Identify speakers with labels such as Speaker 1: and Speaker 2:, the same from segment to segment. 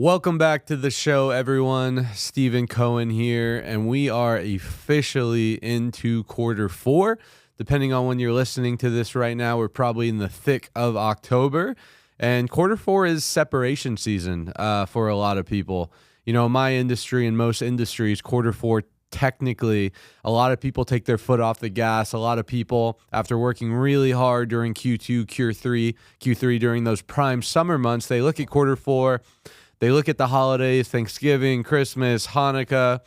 Speaker 1: Welcome back to the show, everyone. Stephen Cohen here, and we are officially into quarter four. Depending on when you're listening to this right now, we're probably in the thick of October, and quarter four is separation season for a lot of people. You know, my industry and most industries, quarter four, technically, a lot of people take their foot off the gas. A lot of people, after working really hard during Q2, Q3 during those prime summer months, they look at quarter four. They look at the holidays, Thanksgiving, Christmas, Hanukkah,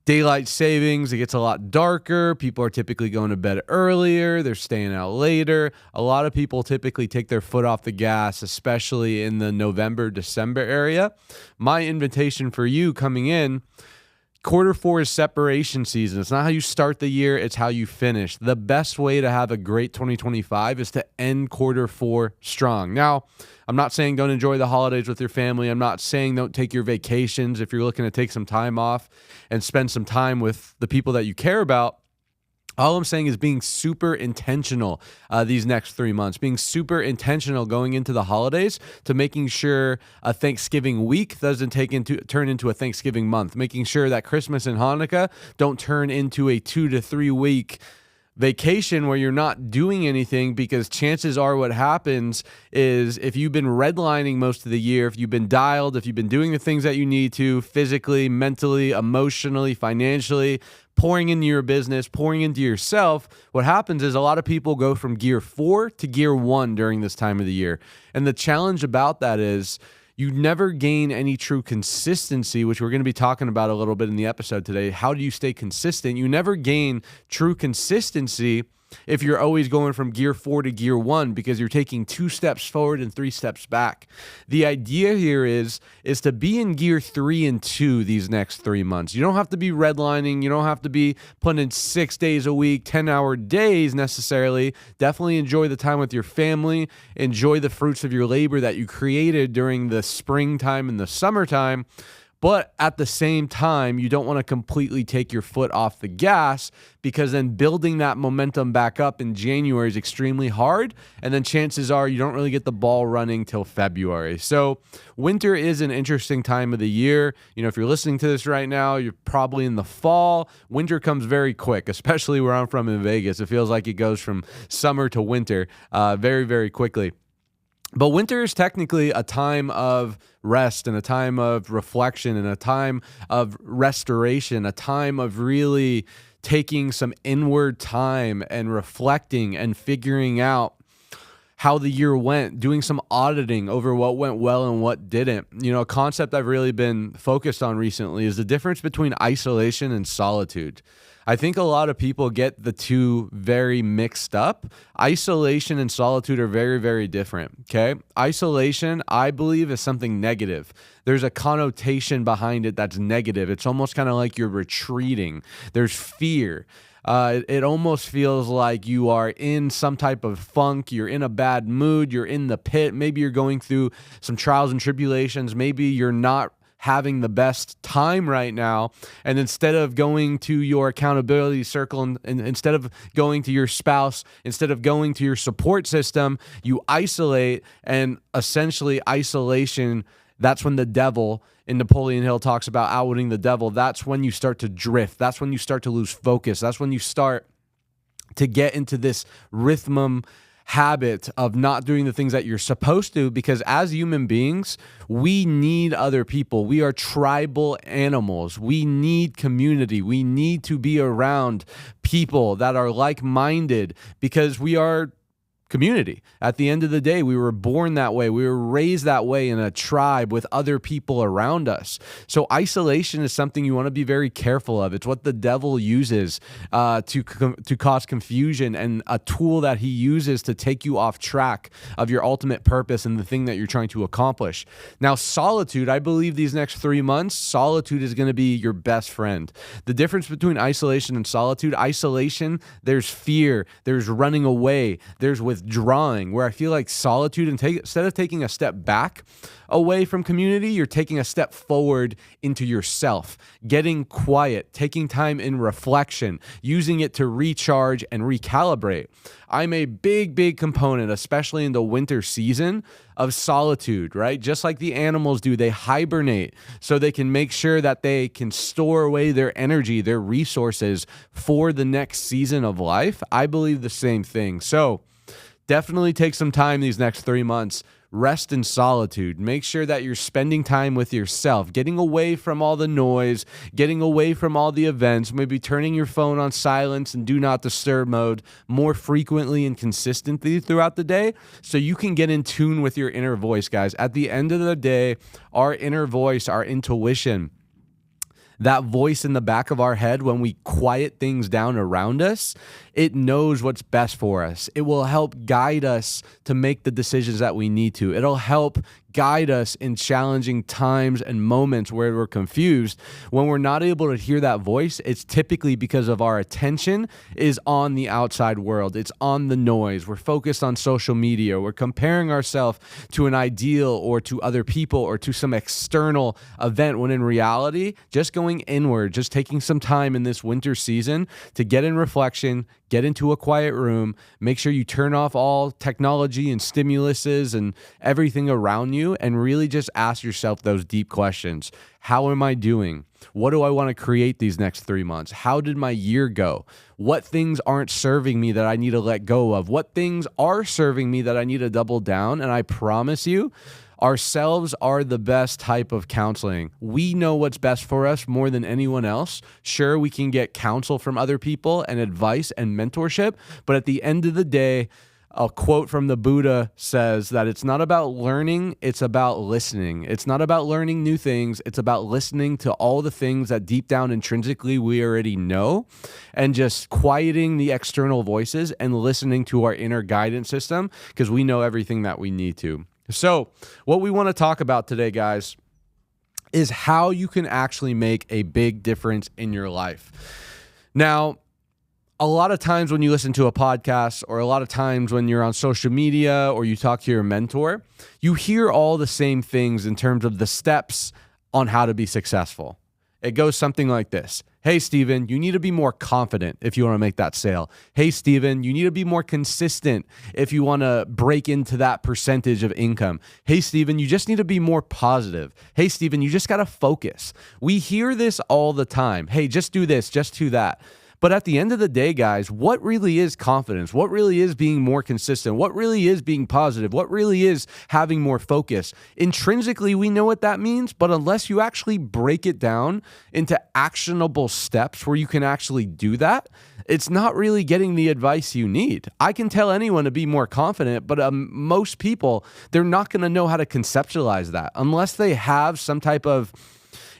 Speaker 1: daylight savings. It gets a lot darker. People are typically going to bed earlier. They're staying out later. A lot of people typically take their foot off the gas, especially in the November, December area. My invitation for you coming in, quarter four is separation season. It's not how you start the year, it's how you finish. The best way to have a great 2025 is to end quarter four strong. Now, I'm not saying don't enjoy the holidays with your family. I'm not saying don't take your vacations if you're looking to take some time off and spend some time with the people that you care about. All I'm saying is being super intentional these next 3 months, being super intentional going into the holidays to making sure a Thanksgiving week doesn't turn into a Thanksgiving month, making sure that Christmas and Hanukkah don't turn into a 2 to 3 week vacation where you're not doing anything, because chances are what happens is if you've been redlining most of the year, if you've been dialed, if you've been doing the things that you need to physically, mentally, emotionally, financially, pouring into your business, pouring into yourself, what happens is a lot of people go from gear 4 to gear 1 during this time of the year. And the challenge about that is you never gain any true consistency, which we're going to be talking about a little bit in the episode today. How do you stay consistent? You never gain true consistency if you're always going from gear 4 to gear 1, because you're taking 2 steps forward and 3 steps back. The idea here is to be in gear 3 and 2 these next 3 months. You don't have to be redlining. You don't have to be putting in 6 days a week, 10-hour days necessarily. Definitely enjoy the time with your family. Enjoy the fruits of your labor that you created during the springtime and the summertime. But at the same time, you don't want to completely take your foot off the gas, because then building that momentum back up in January is extremely hard. And then chances are you don't really get the ball running till February. So winter is an interesting time of the year. You know, if you're listening to this right now, you're probably in the fall. Winter comes very quick, especially where I'm from in Vegas. It feels like it goes from summer to winter very, very quickly. But winter is technically a time of rest and a time of reflection and a time of restoration, a time of really taking some inward time and reflecting and figuring out how the year went, doing some auditing over what went well and what didn't. You know, a concept I've really been focused on recently is the difference between isolation and solitude. I think a lot of people get the two very mixed up. Isolation and solitude are very, very different, okay? Isolation, I believe, is something negative. There's a connotation behind it that's negative. It's almost kind of like you're retreating. There's fear. It almost feels like you are in some type of funk. You're in a bad mood. You're in the pit. Maybe you're going through some trials and tribulations. Maybe you're not having the best time right now, and instead of going to your accountability circle and instead of going to your spouse, instead of going to your support system, you isolate. And essentially isolation, that's when the devil, in Napoleon Hill talks about outwitting the devil, that's when you start to drift. That's when you start to lose focus. That's when you start to get into this rhythm habit of not doing the things that you're supposed to, because as human beings, we need other people. We are tribal animals. We need community. We need to be around people that are like-minded, because we are community. At the end of the day, we were born that way. We were raised that way in a tribe with other people around us. So isolation is something you want to be very careful of. It's what the devil uses to cause confusion, and a tool that he uses to take you off track of your ultimate purpose and the thing that you're trying to accomplish. Now, solitude, I believe these next 3 months, solitude is going to be your best friend. The difference between isolation and solitude, isolation, there's fear, there's running away, there's withdrawal, withdrawing, where I feel like solitude, and instead of taking a step back away from community, you're taking a step forward into yourself, getting quiet, taking time in reflection, using it to recharge and recalibrate. I'm a big component, especially in the winter season, of solitude, right? Just like the animals do, they hibernate so they can make sure that they can store away their energy, their resources for the next season of life. I believe the same thing. So definitely take some time these next 3 months. Rest in solitude. Make sure that you're spending time with yourself, getting away from all the noise, getting away from all the events, maybe turning your phone on silence and do not disturb mode more frequently and consistently throughout the day so you can get in tune with your inner voice, guys. At the end of the day, our inner voice, our intuition, that voice in the back of our head, when we quiet things down around us, it knows what's best for us. It will help guide us to make the decisions that we need to. It'll help guide us in challenging times and moments where we're confused. When we're not able to hear that voice, it's typically because of our attention is on the outside world. It's on the noise. We're focused on social media. We're comparing ourselves to an ideal or to other people or to some external event, when in reality, just going inward, just taking some time in this winter season to get in reflection, get into a quiet room, make sure you turn off all technology and stimuluses and everything around you, and really just ask yourself those deep questions. How am I doing? What do I want to create these next 3 months? How did my year go? What things aren't serving me that I need to let go of? What things are serving me that I need to double down? And I promise you, ourselves are the best type of counseling. We know what's best for us more than anyone else. Sure, we can get counsel from other people and advice and mentorship, but at the end of the day, a quote from the Buddha says that it's not about learning, it's about listening. It's not about learning new things, it's about listening to all the things that deep down intrinsically we already know, and just quieting the external voices and listening to our inner guidance system, because we know everything that we need to. So what we want to talk about today, guys, is how you can actually make a big difference in your life. Now, a lot of times when you listen to a podcast, or a lot of times when you're on social media or you talk to your mentor, you hear all the same things in terms of the steps on how to be successful. It goes something like this. Hey, Steven, you need to be more confident if you want to make that sale. Hey, Steven, you need to be more consistent if you want to break into that percentage of income. Hey, Steven, you just need to be more positive. Hey, Steven, you just got to focus. We hear this all the time. Hey, just do this, just do that. But at the end of the day, guys, what really is confidence? What really is being more consistent? What really is being positive? What really is having more focus? Intrinsically, we know what that means, but unless you actually break it down into actionable steps where you can actually do that, it's not really getting the advice you need. I can tell anyone to be more confident, but most people, they're not going to know how to conceptualize that unless they have some type of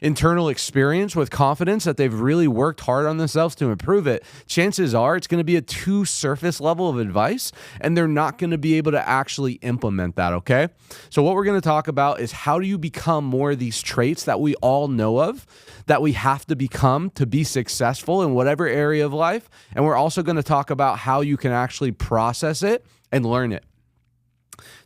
Speaker 1: internal experience with confidence, that they've really worked hard on themselves to improve it. Chances are it's going to be a too surface level of advice, and they're not going to be able to actually implement that, okay? So what we're going to talk about is how do you become more of these traits that we all know of, that we have to become to be successful in whatever area of life. And we're also going to talk about how you can actually process it and learn it.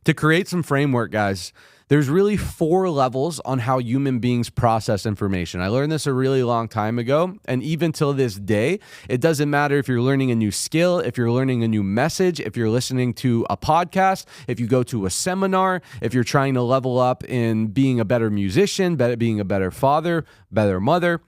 Speaker 1: To create some framework, guys, there's really 4 levels on how human beings process information. I learned this a really long time ago, and even till this day, it doesn't matter if you're learning a new skill, if you're learning a new message, if you're listening to a podcast, if you go to a seminar, if you're trying to level up in being a better musician, being a better father, better mother.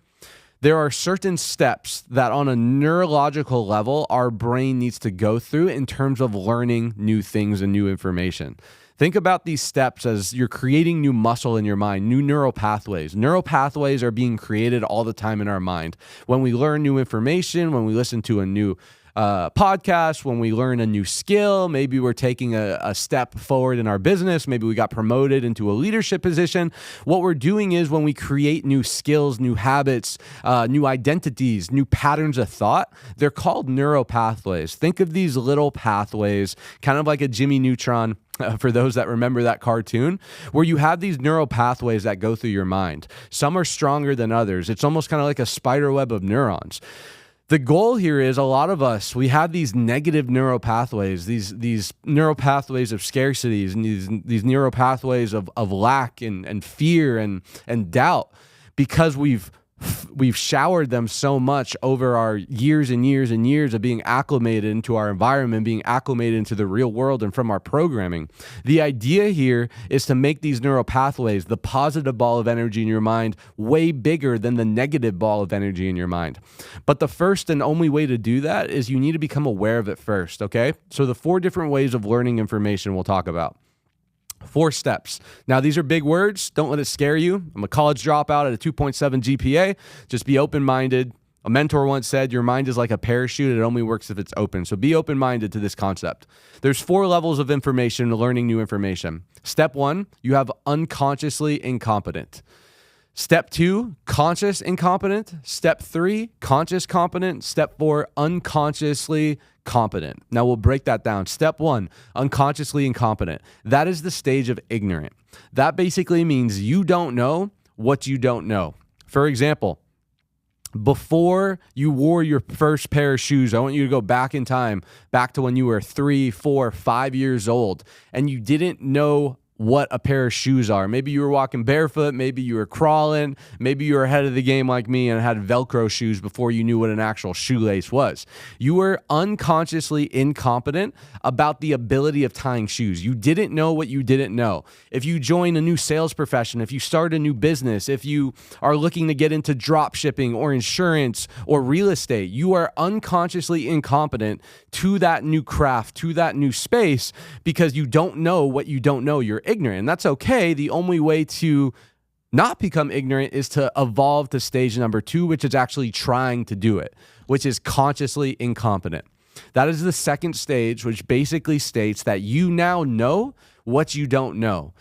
Speaker 1: There are certain steps that on a neurological level, our brain needs to go through in terms of learning new things and new information. Think about these steps as you're creating new muscle in your mind, new neural pathways. Neural pathways are being created all the time in our mind. When we learn new information, when we listen to a new podcast, when we learn a new skill, maybe we're taking a step forward in our business, maybe we got promoted into a leadership position. What we're doing is when we create new skills, new habits, new identities, new patterns of thought, they're called neural pathways. Think of these little pathways, kind of like a Jimmy Neutron, for those that remember that cartoon, where you have these neural pathways that go through your mind. Some are stronger than others. It's almost kind of like a spider web of neurons. The goal here is a lot of us, we have these negative neural pathways, these neural pathways of scarcities, and these neural pathways of lack and fear and doubt, because we've showered them so much over our years and years and years of being acclimated into our environment, being acclimated into the real world and from our programming. The idea here is to make these neural pathways, the positive ball of energy in your mind, way bigger than the negative ball of energy in your mind. But the first and only way to do that is you need to become aware of it first, okay? So the 4 different ways of learning information we'll talk about. 4 steps. Now, these are big words. Don't let it scare you. I'm a college dropout at a 2.7 GPA. Just be open-minded. A mentor once said, your mind is like a parachute. It only works if it's open. So be open-minded to this concept. There's 4 levels of information, learning new information. Step 1, you have unconsciously incompetent. Step 2, conscious incompetent. Step 3, conscious competent. Step 4, unconsciously competent. Now we'll break that down. Step 1, unconsciously incompetent. That is the stage of ignorant. That basically means you don't know what you don't know. For example, before you wore your first pair of shoes, I want you to go back in time, back to when you were 3, 4, 5 years old, and you didn't know what a pair of shoes are. Maybe you were walking barefoot, maybe you were crawling, maybe you were ahead of the game like me and had Velcro shoes before you knew what an actual shoelace was. You were unconsciously incompetent about the ability of tying shoes. You didn't know what you didn't know. If you join a new sales profession, if you start a new business, if you are looking to get into drop shipping or insurance or real estate, you are unconsciously incompetent to that new craft, to that new space, because you don't know what you don't know. You're ignorant, and that's okay. The only way to not become ignorant is to evolve to stage number 2, which is actually trying to do it, which is consciously incompetent. That is the second stage, which basically states that you now know what you don't know.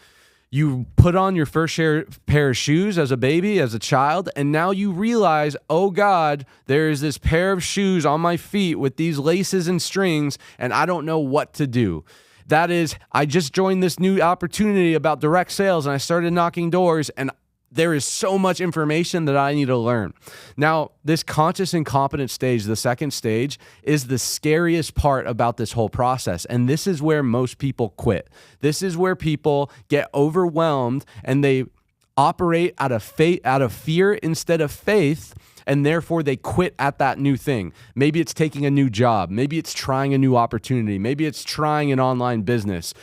Speaker 1: You put on your first pair of shoes as a baby, as a child, and now you realize, oh God, there is this pair of shoes on my feet with these laces and strings, and I don't know what to do. That is, I just joined this new opportunity about direct sales and I started knocking doors, and there is so much information that I need to learn. Now, this conscious incompetent stage, the second stage, is the scariest part about this whole process. And this is where most people quit. This is where people get overwhelmed and they operate out of fear instead of faith, and therefore they quit at that new thing. Maybe it's taking a new job. Maybe it's trying a new opportunity. Maybe it's trying an online business.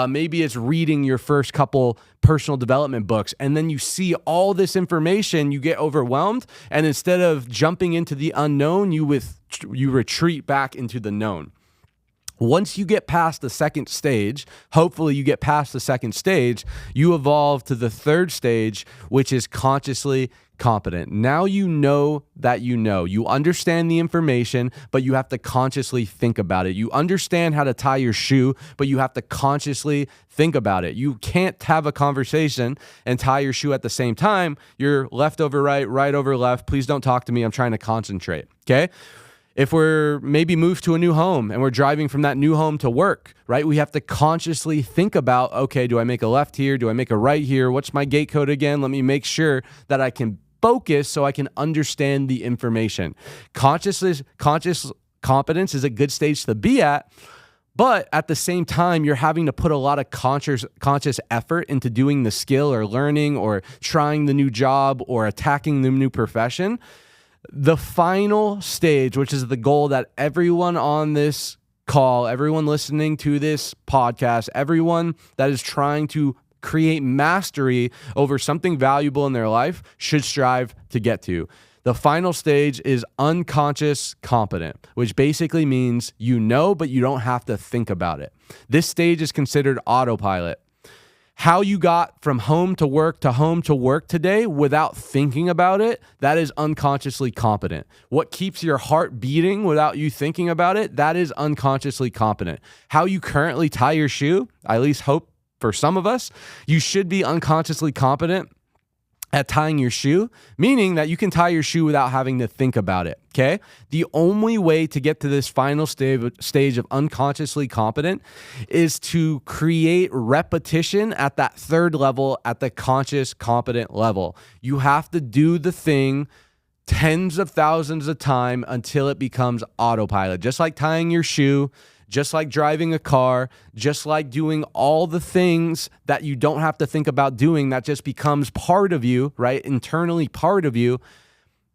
Speaker 1: Maybe it's reading your first couple personal development books. And then you see all this information, you get overwhelmed, and instead of jumping into the unknown, you retreat back into the known. Once you get past the second stage, hopefully you get past the second stage, you evolve to the third stage, which is consciously competent. Now you know that you know. You understand the information, but you have to consciously think about it. You understand how to tie your shoe, but you have to consciously think about it. You can't have a conversation and tie your shoe at the same time. You're left over right, right over left. Please don't talk to me. I'm trying to concentrate. Okay? If we're maybe moved to a new home and we're driving from that new home to work, right? We have to consciously think about, okay, do I make a left here? Do I make a right here? What's my gate code again? Let me make sure that I can focus so I can understand the information. Conscious competence is a good stage to be at, but at the same time, you're having to put a lot of conscious effort into doing the skill or learning or trying the new job or attacking the new profession. The final stage, which is the goal that everyone on this call, everyone listening to this podcast, everyone that is trying to create mastery over something valuable in their life should strive to get to. The final stage is unconscious competent, which basically means you know, but you don't have to think about it. This stage is considered autopilot. How you got from home to work today without thinking about it, that is unconsciously competent. What keeps your heart beating without you thinking about it, that is unconsciously competent. How you currently tie your shoe, I at least hope for some of us, you should be unconsciously competent at tying your shoe, meaning that you can tie your shoe without having to think about it, okay? The only way to get to this final stage of unconsciously competent is to create repetition at that third level, at the conscious competent level. You have to do the thing tens of thousands of times until it becomes autopilot. Just like tying your shoe, just like driving a car, just like doing all the things that you don't have to think about doing, that just becomes part of you, right? Internally part of you.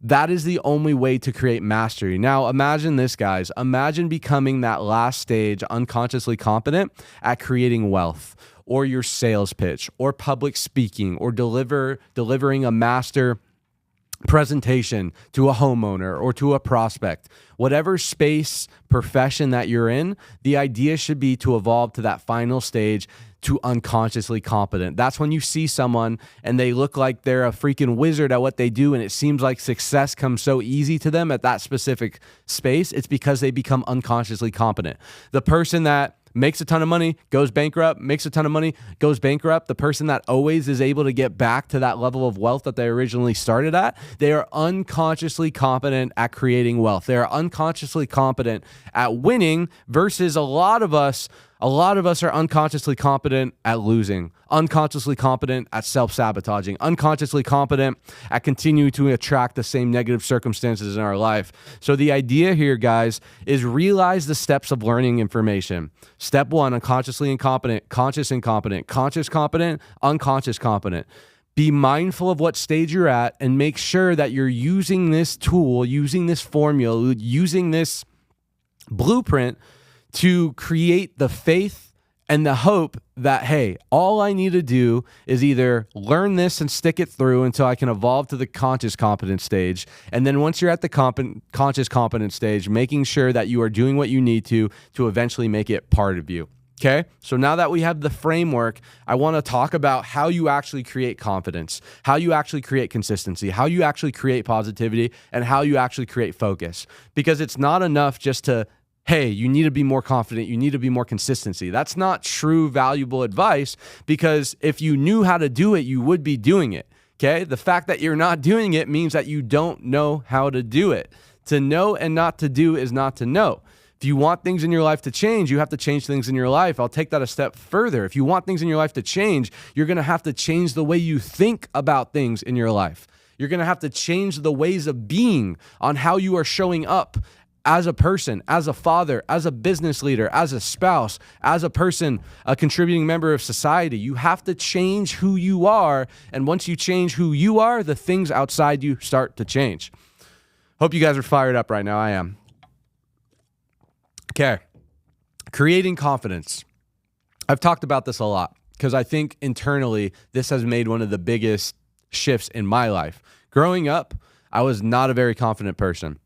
Speaker 1: That is the only way to create mastery. Now, imagine this, guys. Imagine becoming that last stage, unconsciously competent at creating wealth, or your sales pitch, or public speaking, or delivering a master presentation to a homeowner or to a prospect. Whatever space, profession that you're in, the idea should be to evolve to that final stage, to unconsciously competent. That's when you see someone and they look like they're a freaking wizard at what they do, and it seems like success comes so easy to them at that specific space. It's because they become unconsciously competent. The person that makes a ton of money, goes bankrupt, makes a ton of money, goes bankrupt. The person that always is able to get back to that level of wealth that they originally started at, they are unconsciously competent at creating wealth. They are unconsciously competent at winning, versus a lot of us are unconsciously competent at losing, unconsciously competent at self-sabotaging, unconsciously competent at continuing to attract the same negative circumstances in our life. So the idea here, guys, is realize the steps of learning information. Step 1, unconsciously incompetent, conscious incompetent, conscious competent, unconscious competent. Be mindful of what stage you're at and make sure that you're using this tool, using this formula, using this blueprint to create the faith and the hope that, hey, all I need to do is either learn this and stick it through until I can evolve to the conscious competence stage. And then once you're at the conscious competence stage, making sure that you are doing what you need to eventually make it part of you. Okay, so now that we have the framework, I want to talk about how you actually create confidence, how you actually create consistency, how you actually create positivity, and how you actually create focus. Because it's not enough just to, hey, you need to be more confident, you need to be more consistency. That's not true, valuable advice, because if you knew how to do it, you would be doing it, okay? The fact that you're not doing it means that you don't know how to do it. To know and not to do is not to know. If you want things in your life to change, you have to change things in your life. I'll take that a step further. If you want things in your life to change, you're going to have to change the way you think about things in your life. You're going to have to change the ways of being on how you are showing up as a person, as a father, as a business leader, as a spouse, as a person, a contributing member of society. You have to change who you are. And once you change who you are, the things outside you start to change. Hope you guys are fired up right now. I am. Okay. Creating confidence. I've talked about this a lot because I think internally this has made one of the biggest shifts in my life. Growing up, I was not a very confident person.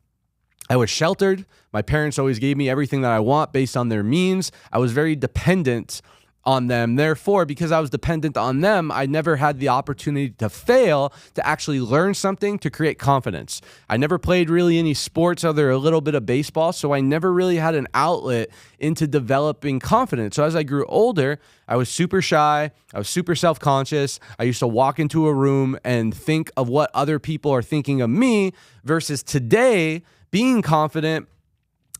Speaker 1: I was sheltered. My parents always gave me everything that I want based on their means. I was very dependent on them. Therefore, because I was dependent on them, I never had the opportunity to fail, to actually learn something, to create confidence. I never played really any sports other than a little bit of baseball, so I never really had an outlet into developing confidence. So as I grew older, I was super shy. I was super self-conscious. I used to walk into a room and think of what other people are thinking of me, versus today, being confident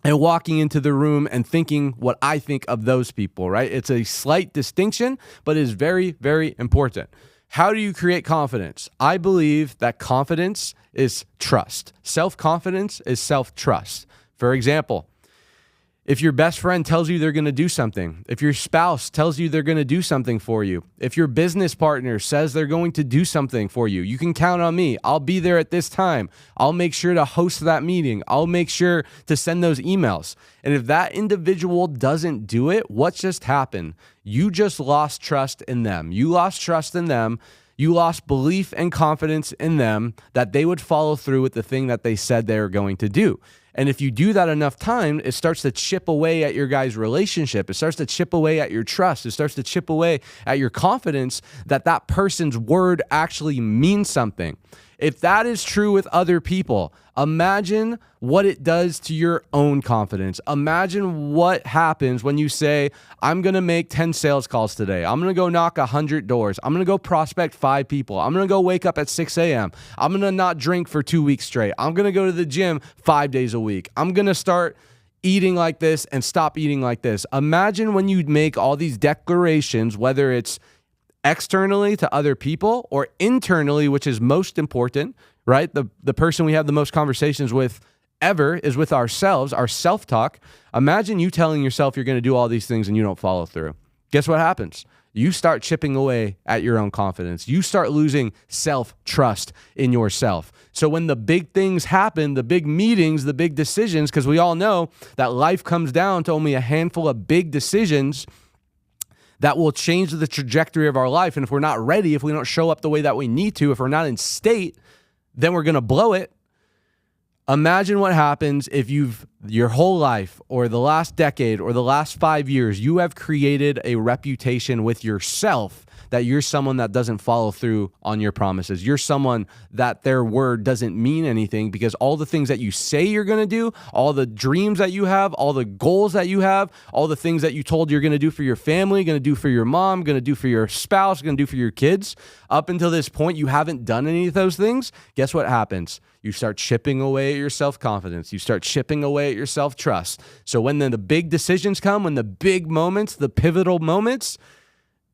Speaker 1: and walking into the room and thinking what I think of those people, right? It's a slight distinction, but it is very, very important. How do you create confidence? I believe that confidence is trust. Self-confidence is self-trust. For example, if your best friend tells you they're going to do something, if your spouse tells you they're going to do something for you, if your business partner says they're going to do something for you, you can count on me. I'll be there at this time. I'll make sure to host that meeting. I'll make sure to send those emails. And if that individual doesn't do it, what just happened? You just lost trust in them. You lost trust in them. You lost belief and confidence in them that they would follow through with the thing that they said they were going to do. And if you do that enough time, it starts to chip away at your guys' relationship. It starts to chip away at your trust. It starts to chip away at your confidence that that person's word actually means something. If that is true with other people, imagine what it does to your own confidence. Imagine what happens when you say, I'm going to make 10 sales calls today. I'm going to go knock 100 doors. I'm going to go prospect 5 people. I'm going to go wake up at 6 a.m. I'm going to not drink for 2 weeks straight. I'm going to go to the gym 5 days a week. I'm going to start eating like this and stop eating like this. Imagine when you make all these declarations, whether it's externally to other people or internally, which is most important, right? The person we have the most conversations with ever is with ourselves, our self-talk. Imagine you telling yourself you're going to do all these things and you don't follow through. Guess what happens? You start chipping away at your own confidence. You start losing self-trust in yourself. So when the big things happen, the big meetings, the big decisions, because we all know that life comes down to only a handful of big decisions that will change the trajectory of our life. And if we're not ready, if we don't show up the way that we need to, if we're not in state, then we're going to blow it. Imagine what happens if your whole life or the last decade or the last 5 years, you have created a reputation with yourself that you're someone that doesn't follow through on your promises. You're someone that their word doesn't mean anything because all the things that you say you're going to do, all the dreams that you have, all the goals that you have, all the things that you told you're going to do for your family, going to do for your mom, going to do for your spouse, going to do for your kids, up until this point, you haven't done any of those things. Guess what happens? You start chipping away at your self-confidence. You start chipping away at your self-trust. So when then the big decisions come, when the big moments, the pivotal moments,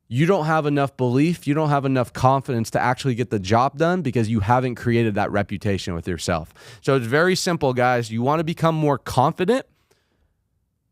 Speaker 1: you don't have enough belief, you don't have enough confidence to actually get the job done because you haven't created that reputation with yourself. So it's very simple, guys. You want to become more confident,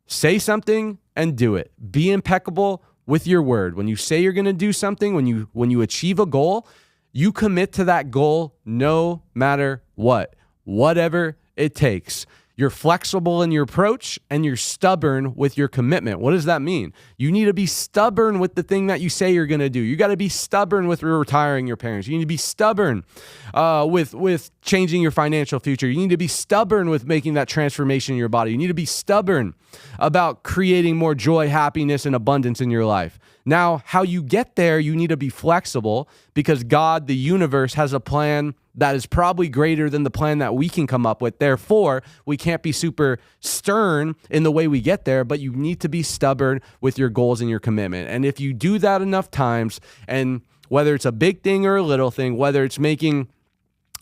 Speaker 1: say something and do it. Be impeccable with your word. When you say you're going to do something, when you achieve a goal, you commit to that goal no matter what, whatever it takes. You're flexible in your approach and you're stubborn with your commitment. What does that mean? You need to be stubborn with the thing that you say you're going to do. You got to be stubborn with retiring your parents. You need to be stubborn with changing your financial future. You need to be stubborn with making that transformation in your body. You need to be stubborn about creating more joy, happiness, and abundance in your life. Now, how you get there, you need to be flexible because God, the universe, has a plan that is probably greater than the plan that we can come up with. Therefore, we can't be super stern in the way we get there, but you need to be stubborn with your goals and your commitment. And if you do that enough times, and whether it's a big thing or a little thing, whether it's making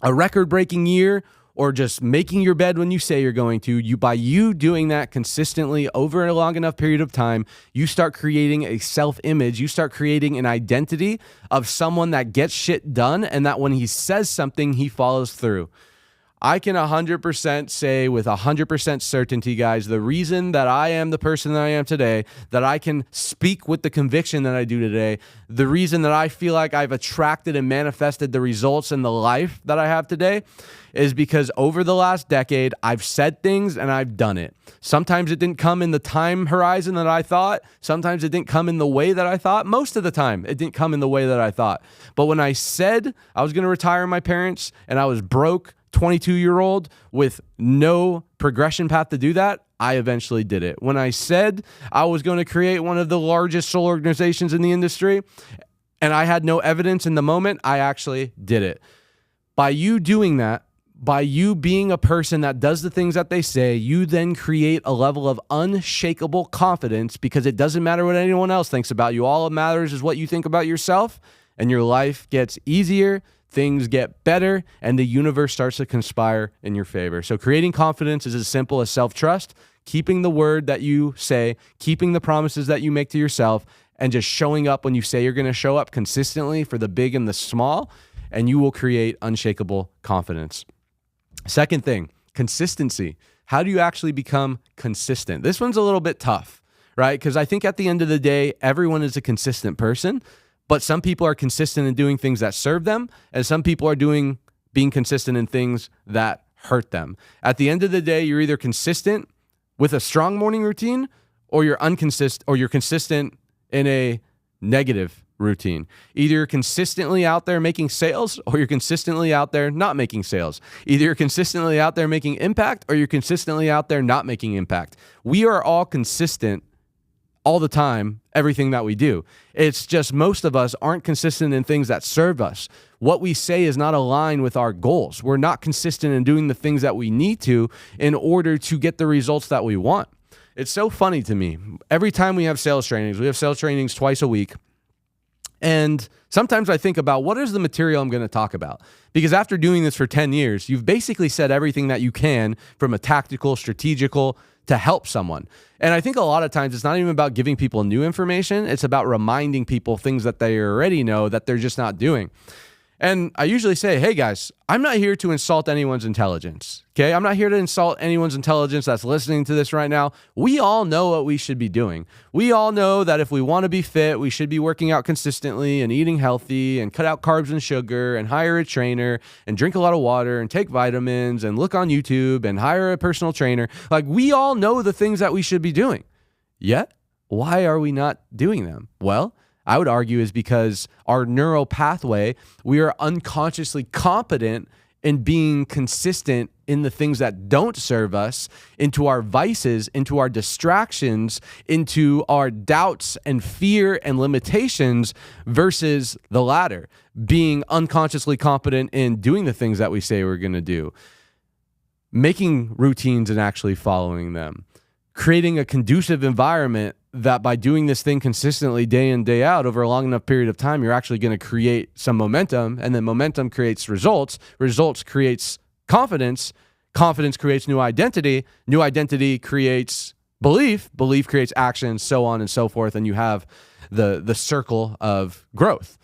Speaker 1: a record-breaking year or just making your bed when you say you're going to, by you doing that consistently over a long enough period of time, you start creating a self-image. You start creating an identity of someone that gets shit done and that when he says something, he follows through. I can 100% say with 100% certainty, guys, the reason that I am the person that I am today, that I can speak with the conviction that I do today, the reason that I feel like I've attracted and manifested the results in the life that I have today is because over the last decade, I've said things and I've done it. Sometimes it didn't come in the time horizon that I thought. Sometimes it didn't come in the way that I thought. Most of the time, it didn't come in the way that I thought. But when I said I was going to retire my parents and I was broke, 22-year-old with no progression path to do that, I eventually did it. When I said I was going to create one of the largest solar organizations in the industry and I had no evidence in the moment, I actually did it. By you doing that, by you being a person that does the things that they say, you then create a level of unshakable confidence because it doesn't matter what anyone else thinks about you. All that matters is what you think about yourself, and your life gets easier, things get better, and the universe starts to conspire in your favor. So creating confidence is as simple as self-trust, keeping the word that you say, keeping the promises that you make to yourself, and just showing up when you say you're going to show up consistently for the big and the small, and you will create unshakable confidence. Second thing, consistency. How do you actually become consistent? This one's a little bit tough, right? Because I think at the end of the day, everyone is a consistent person, but some people are consistent in doing things that serve them, and some people are being consistent in things that hurt them. At the end of the day, you're either consistent with a strong morning routine or you're consistent in a negative routine. Either you're consistently out there making sales or you're consistently out there not making sales. Either you're consistently out there making impact or you're consistently out there not making impact. We are all consistent all the time, everything that we do. It's just most of us aren't consistent in things that serve us. What we say is not aligned with our goals. We're not consistent in doing the things that we need to in order to get the results that we want. It's so funny to me. Every time we have sales trainings twice a week. And sometimes I think about what is the material I'm going to talk about? Because after doing this for 10 years, you've basically said everything that you can from a tactical, strategical to help someone. And I think a lot of times it's not even about giving people new information. It's about reminding people things that they already know that they're just not doing. And I usually say, hey guys, I'm not here to insult anyone's intelligence. Okay. I'm not here to insult anyone's intelligence that's listening to this right now. We all know what we should be doing. We all know that if we want to be fit, we should be working out consistently and eating healthy and cut out carbs and sugar and hire a trainer and drink a lot of water and take vitamins and look on YouTube and hire a personal trainer. Like, we all know the things that we should be doing. Yet, why are we not doing them? Well, I would argue is because our neural pathway, we are unconsciously competent in being consistent in the things that don't serve us, into our vices, into our distractions, into our doubts and fear and limitations, versus the latter, being unconsciously competent in doing the things that we say we're going to do, making routines and actually following them, creating a conducive environment that by doing this thing consistently day in, day out over a long enough period of time, you're actually going to create some momentum, and then momentum creates results. Results creates confidence. Confidence creates new identity. New identity creates belief. Belief creates action, so on and so forth, and you have the circle of growth.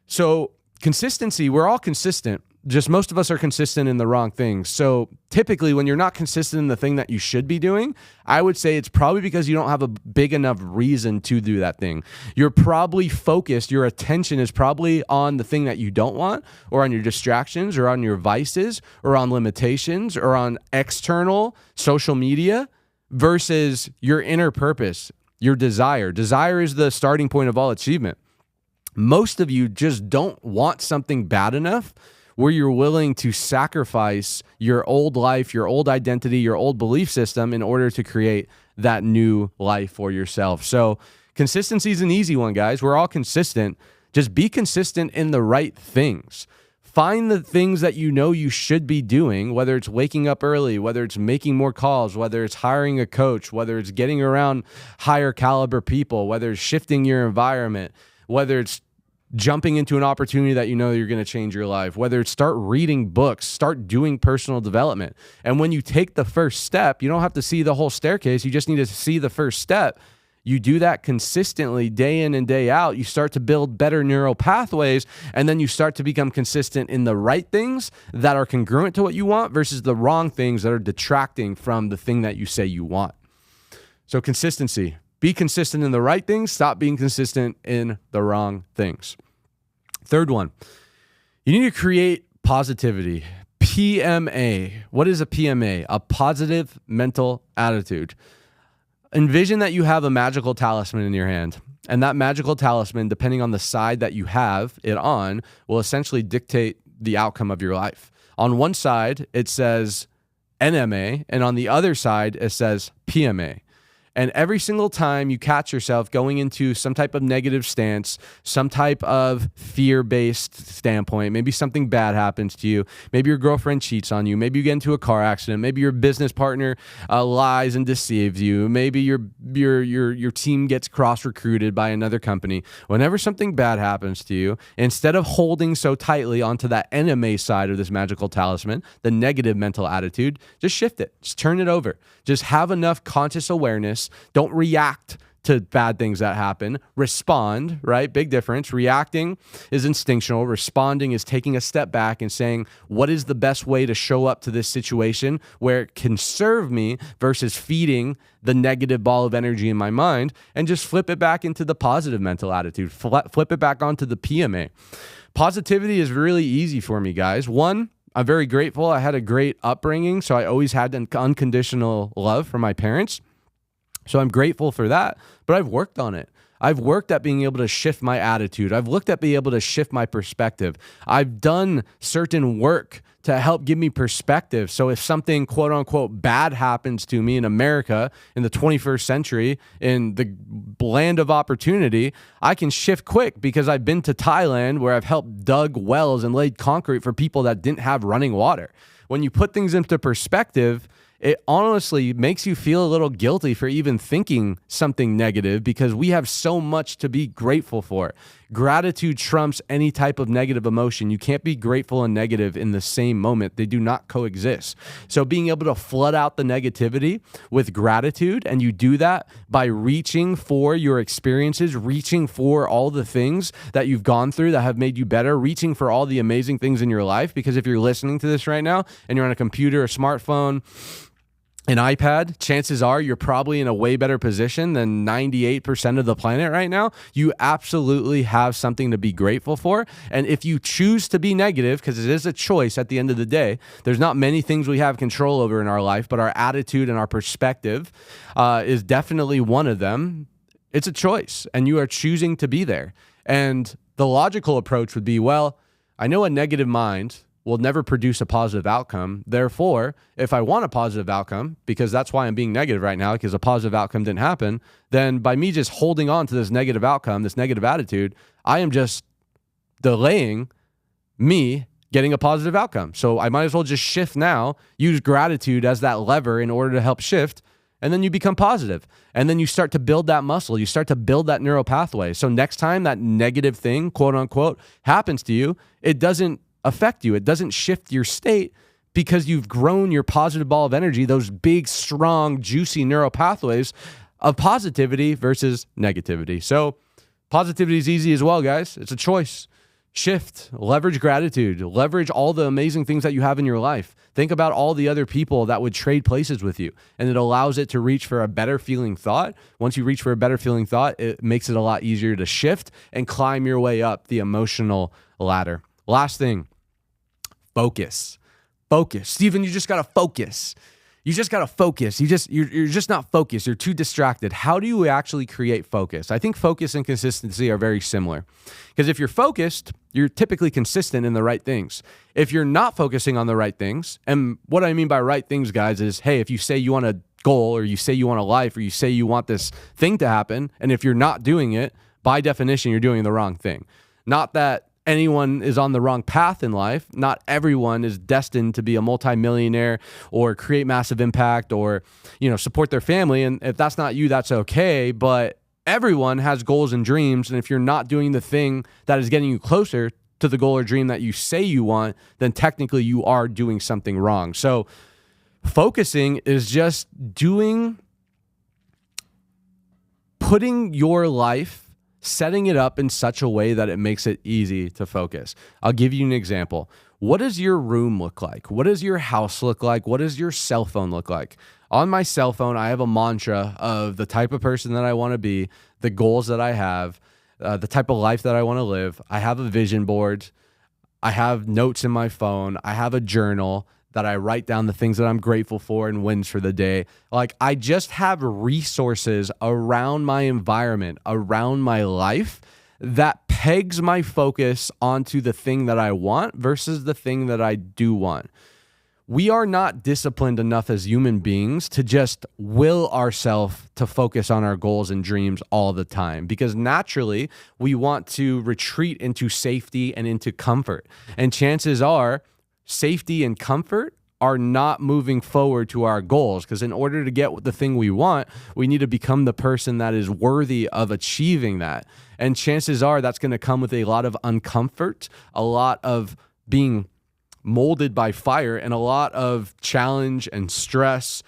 Speaker 1: So consistency, we're all consistent. Just most of us are consistent in the wrong things. So typically when you're not consistent in the thing that you should be doing, I would say it's probably because you don't have a big enough reason to do that thing. You're probably focused, your attention is probably on the thing that you don't want, or on your distractions, or on your vices, or on limitations, or on external social media, versus your inner purpose, your desire. Desire is the starting point of all achievement. Most of you just don't want something bad enough where you're willing to sacrifice your old life, your old identity, your old belief system in order to create that new life for yourself. So consistency is an easy one, guys. We're all consistent. Just be consistent in the right things. Find the things that you know you should be doing, whether it's waking up early, whether it's making more calls, whether it's hiring a coach, whether it's getting around higher caliber people, whether it's shifting your environment, whether it's jumping into an opportunity that you know you're going to change your life, whether it's start reading books, start doing personal development. And when you take the first step, you don't have to see the whole staircase. You just need to see the first step. You do that consistently day in and day out. You start to build better neural pathways, and then you start to become consistent in the right things that are congruent to what you want versus the wrong things that are detracting from the thing that you say you want. So consistency. Be consistent in the right things. Stop being consistent in the wrong things. Third one, you need to create positivity. PMA. What is a PMA? A positive mental attitude. Envision that you have a magical talisman in your hand. And that magical talisman, depending on the side that you have it on, will essentially dictate the outcome of your life. On one side, it says NMA, and on the other side, it says PMA. And every single time you catch yourself going into some type of negative stance, some type of fear-based standpoint, maybe something bad happens to you, maybe your girlfriend cheats on you, maybe you get into a car accident, maybe your business partner lies and deceives you, maybe your team gets cross-recruited by another company. Whenever something bad happens to you, instead of holding so tightly onto that NMA side of this magical talisman, the negative mental attitude, just shift it. Just turn it over. Just have enough conscious awareness. Don't react to bad things that happen. Respond, right? Big difference. Reacting is instinctual. Responding is taking a step back and saying, what is the best way to show up to this situation where it can serve me versus feeding the negative ball of energy in my mind, and just flip it back into the positive mental attitude. Flip it back onto the PMA. Positivity is really easy for me, guys. One, I'm very grateful. I had a great upbringing, so I always had an unconditional love for my parents. So I'm grateful for that, but I've worked on it. I've worked at being able to shift my attitude. I've looked at being able to shift my perspective. I've done certain work to help give me perspective. So if something quote unquote bad happens to me in America in the 21st century, in the land of opportunity, I can shift quick because I've been to Thailand where I've helped dug wells and laid concrete for people that didn't have running water. When you put things into perspective, it honestly makes you feel a little guilty for even thinking something negative because we have so much to be grateful for. Gratitude trumps any type of negative emotion. You can't be grateful and negative in the same moment. They do not coexist. So being able to flood out the negativity with gratitude, and you do that by reaching for your experiences, reaching for all the things that you've gone through that have made you better, reaching for all the amazing things in your life. Because if you're listening to this right now and you're on a computer, a smartphone, an iPad, chances are you're probably in a way better position than 98% of the planet right now. You absolutely have something to be grateful for. And if you choose to be negative, because it is a choice at the end of the day, there's not many things we have control over in our life, but our attitude and our perspective is definitely one of them. It's a choice, and you are choosing to be there. And the logical approach would be, well, I know a negative mind will never produce a positive outcome. Therefore, if I want a positive outcome, because that's why I'm being negative right now, because a positive outcome didn't happen, then by me just holding on to this negative outcome, this negative attitude, I am just delaying me getting a positive outcome. So I might as well just shift now, use gratitude as that lever in order to help shift, and then you become positive. And then you start to build that muscle. You start to build that neural pathway. So next time that negative thing, quote unquote, happens to you, it doesn't affect you. It doesn't shift your state because you've grown your positive ball of energy, those big, strong, juicy neural pathways of positivity versus negativity. So positivity is easy as well, guys. It's a choice. Shift, leverage gratitude, leverage all the amazing things that you have in your life. Think about all the other people that would trade places with you, and it allows it to reach for a better feeling thought. Once you reach for a better feeling thought, it makes it a lot easier to shift and climb your way up the emotional ladder. Last thing, focus. Steven, you just got to focus. You're just not focused. You're too distracted. How do you actually create focus? I think focus and consistency are very similar. Because if you're focused, you're typically consistent in the right things. If you're not focusing on the right things, and what I mean by right things, guys, is, hey, if you say you want a goal, or you say you want a life, or you say you want this thing to happen, and if you're not doing it, by definition, you're doing the wrong thing. Not that anyone is on the wrong path in life. Not everyone is destined to be a multimillionaire or create massive impact or, support their family. And if that's not you, that's okay. But everyone has goals and dreams. And if you're not doing the thing that is getting you closer to the goal or dream that you say you want, then technically you are doing something wrong. So focusing is just putting your life, setting it up in such a way that it makes it easy to focus. I'll give you an example. What does your room look like? What does your house look like? What does your cell phone look like? On my cell phone, I have a mantra of the type of person that I want to be, the goals that I have, the type of life that I want to live. I have a vision board. I have notes in my phone. I have a journal that I write down the things that I'm grateful for and wins for the day. Like, I just have resources around my environment, around my life, that pegs my focus onto the thing that I want versus the thing that I do want. We are not disciplined enough as human beings to just will ourselves to focus on our goals and dreams all the time, because naturally we want to retreat into safety and into comfort. And chances are, safety and comfort are not moving forward to our goals, because in order to get the thing we want, we need to become the person that is worthy of achieving that. And chances are that's going to come with a lot of uncomfort, a lot of being molded by fire, and a lot of challenge and stress,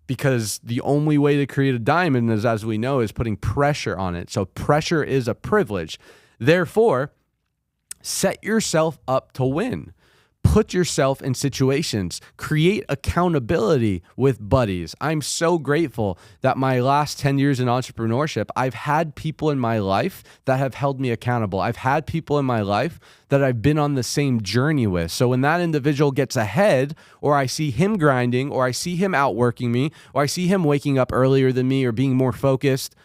Speaker 1: because the only way to create a diamond is, as we know, is putting pressure on it. So pressure is a privilege. Therefore, set yourself up to win. Put yourself in situations, create accountability with buddies. I'm so grateful that my last 10 years in entrepreneurship, I've had people in my life that have held me accountable. I've had people in my life that I've been on the same journey with. So when that individual gets ahead, or I see him grinding, or I see him outworking me, or I see him waking up earlier than me or being more focused,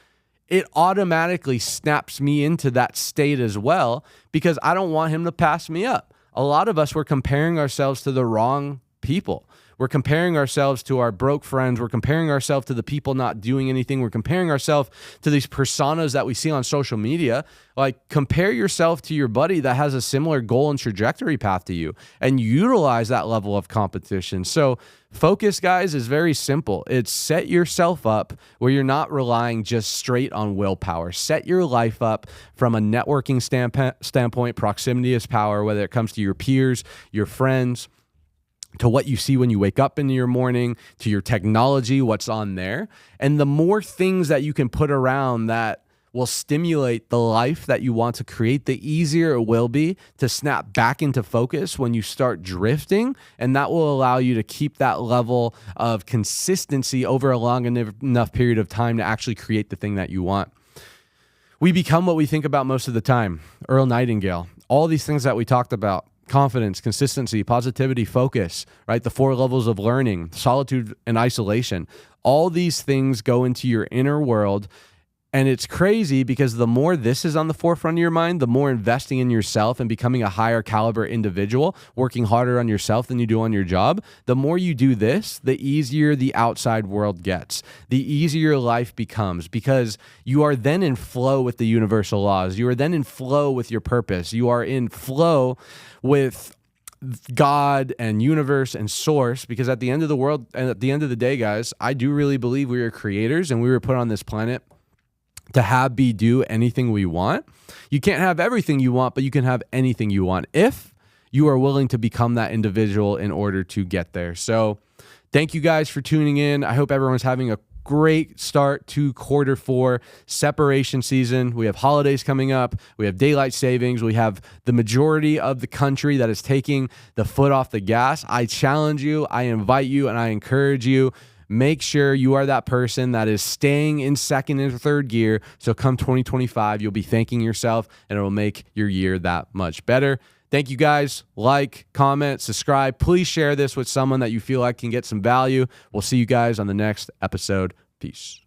Speaker 1: it automatically snaps me into that state as well, because I don't want him to pass me up. A lot of us were comparing ourselves to the wrong people. We're comparing ourselves to our broke friends. We're comparing ourselves to the people not doing anything. We're comparing ourselves to these personas that we see on social media. Like, compare yourself to your buddy that has a similar goal and trajectory path to you, and utilize that level of competition. So focus, guys, is very simple. It's set yourself up where you're not relying just straight on willpower. Set your life up from a networking standpoint. Proximity is power, whether it comes to your peers, your friends, to what you see when you wake up in your morning, to your technology, what's on there. And the more things that you can put around that will stimulate the life that you want to create, the easier it will be to snap back into focus when you start drifting. And that will allow you to keep that level of consistency over a long enough period of time to actually create the thing that you want. We become what we think about most of the time. Earl Nightingale, all these things that we talked about. Confidence, consistency, positivity, focus, right? The 4 levels of learning, solitude and isolation. All these things go into your inner world. And it's crazy because the more this is on the forefront of your mind, the more investing in yourself and becoming a higher caliber individual, working harder on yourself than you do on your job, the more you do this, the easier the outside world gets, the easier life becomes, because you are then in flow with the universal laws. You are then in flow with your purpose. You are in flow with God and universe and source, because at the end of the world and at the end of the day, guys, I do really believe we are creators and we were put on this planet to have, be, do anything we want. You can't have everything you want, but you can have anything you want if you are willing to become that individual in order to get there. So thank you guys for tuning in. I hope everyone's having a great start to Q4 separation season. We have holidays coming up. We have daylight savings. We have the majority of the country that is taking the foot off the gas. I challenge you, I invite you, and I encourage you. Make sure you are that person that is staying in second and third gear. So come 2025, you'll be thanking yourself and it will make your year that much better. Thank you guys. Like, comment, subscribe. Please share this with someone that you feel like can get some value. We'll see you guys on the next episode. Peace.